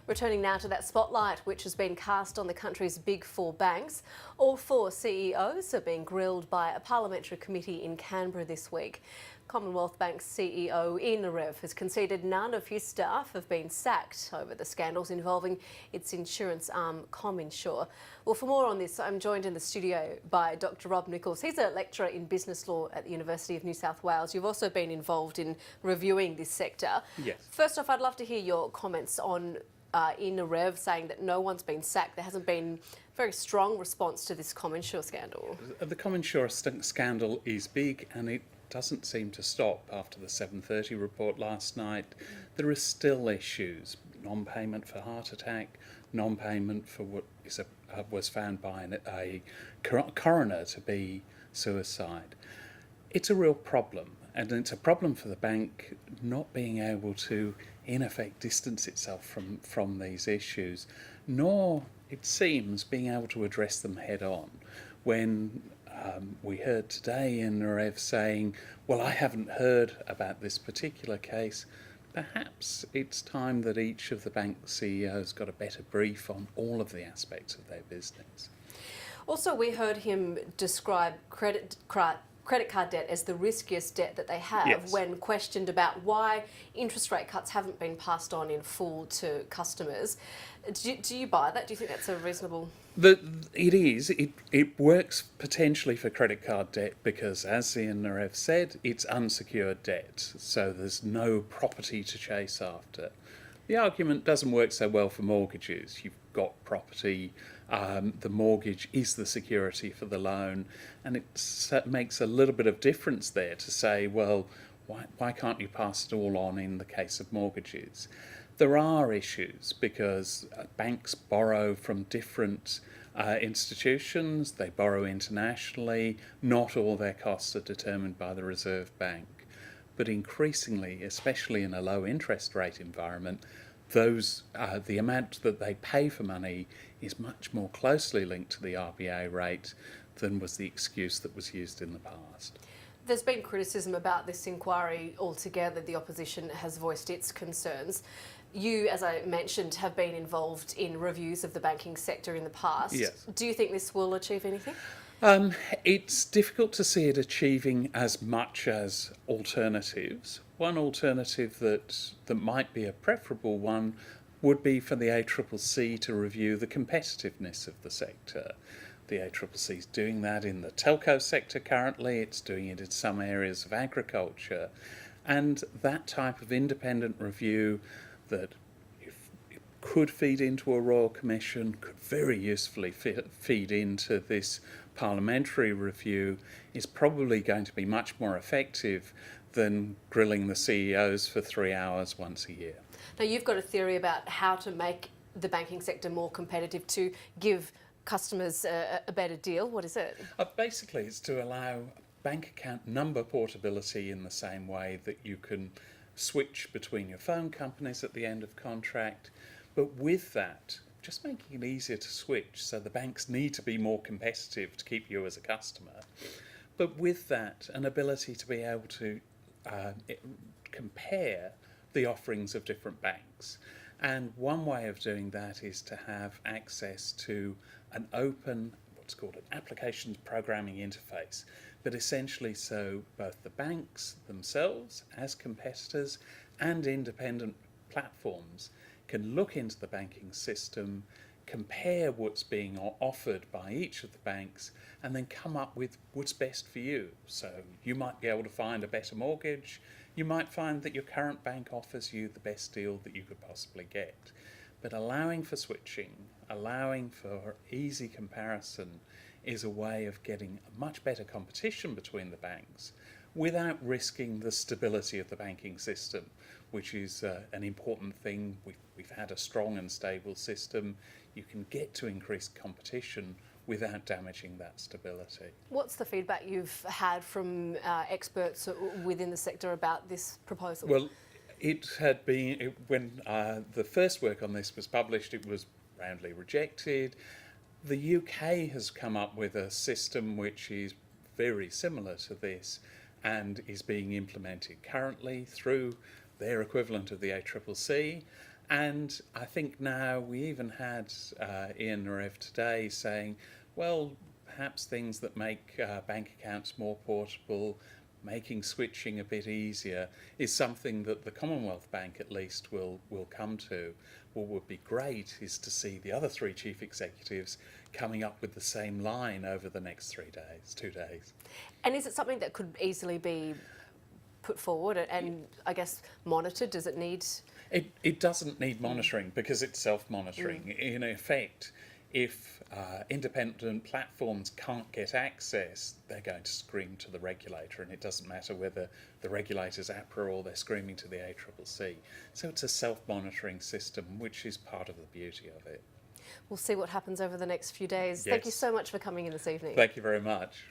Returning now to that spotlight which has been cast on the country's big four banks. All four CEOs are being grilled by a parliamentary committee in Canberra this week. Commonwealth Bank's CEO Ian Narev has conceded none of his staff have been sacked over the scandals involving its insurance arm ComInsure. Well, for more on this, I'm joined in the studio by Dr Rob Nicholls. He's a lecturer in business law at the University of New South Wales. You've also been involved in reviewing this sector. Yes. First off, I'd love to hear your comments on Ian Narev saying that no one's been sacked. There hasn't been a very strong response to this ComInsure scandal. The ComInsure scandal is big, and it doesn't seem to stop after the 7:30 report last night. There are still issues: non-payment for heart attack, non-payment for what was found by a coroner to be suicide. It's a real problem, and it's a problem for the bank not being able to, in effect, distance itself from these issues, nor, it seems, being able to address them head on. When we heard today in Narev saying, well, I haven't heard about this particular case, perhaps it's time that each of the bank CEOs got a better brief on all of the aspects of their business. Also, we heard him describe credit card debt as the riskiest debt that they have. Yes. When questioned about why interest rate cuts haven't been passed on in full to customers. Do you buy that? Do you think that's a reasonable... It is. It works potentially for credit card debt because, as Ian Narev said, it's unsecured debt, so there's no property to chase after. The argument doesn't work so well for mortgages. You've got property, the mortgage is the security for the loan, and it makes a little bit of difference there to say, well, why can't you pass it all on in the case of mortgages? There are issues because banks borrow from different institutions, they borrow internationally, not all their costs are determined by the Reserve Bank. But increasingly, especially in a low interest rate environment, the amount that they pay for money is much more closely linked to the RBA rate than was the excuse that was used in the past. There's been criticism about this inquiry altogether. The opposition has voiced its concerns. You, as I mentioned, have been involved in reviews of the banking sector in the past. Yes. Do you think this will achieve anything? It's difficult to see it achieving as much as alternatives. One alternative that might be a preferable one would be for the ACCC to review the competitiveness of the sector. The ACCC is doing that in the telco sector currently, it's doing it in some areas of agriculture, and that type of independent review that if it could feed into a Royal Commission, could very usefully feed into this parliamentary review, is probably going to be much more effective than grilling the CEOs for 3 hours once a year. Now, you've got a theory about how to make the banking sector more competitive to give customers a better deal. What is it? Basically, it's to allow bank account number portability in the same way that you can switch between your phone companies at the end of contract, but with that, just making it easier to switch, so the banks need to be more competitive to keep you as a customer. But with that, an ability to be able to compare the offerings of different banks. And one way of doing that is to have access to an open, what's called an applications programming interface, but essentially so both the banks themselves as competitors and independent platforms can look into the banking system, compare what's being offered by each of the banks, and then come up with what's best for you. So you might be able to find a better mortgage, you might find that your current bank offers you the best deal that you could possibly get. But allowing for switching, allowing for easy comparison is a way of getting a much better competition between the banks without risking the stability of the banking system, which is an important thing. We've had a strong and stable system. You can get to increased competition without damaging that stability. What's the feedback you've had from experts within the sector about this proposal? Well, it had been, when the first work on this was published, it was roundly rejected. The UK has come up with a system which is very similar to this and is being implemented currently through their equivalent of the ACCC, And I think now we even had Ian Narev today saying, well, perhaps things that make bank accounts more portable, making switching a bit easier, is something that the Commonwealth Bank at least will come to. What would be great is to see the other three chief executives coming up with the same line over the next 2 days. And is it something that could easily be put forward and I guess monitored? Does it need... It doesn't need monitoring because it's self-monitoring. In effect, if independent platforms can't get access, they're going to scream to the regulator, and it doesn't matter whether the regulator's APRA or they're screaming to the ACCC. So it's a self-monitoring system, which is part of the beauty of it. We'll see what happens over the next few days. Yes. Thank you so much for coming in this evening. Thank you very much.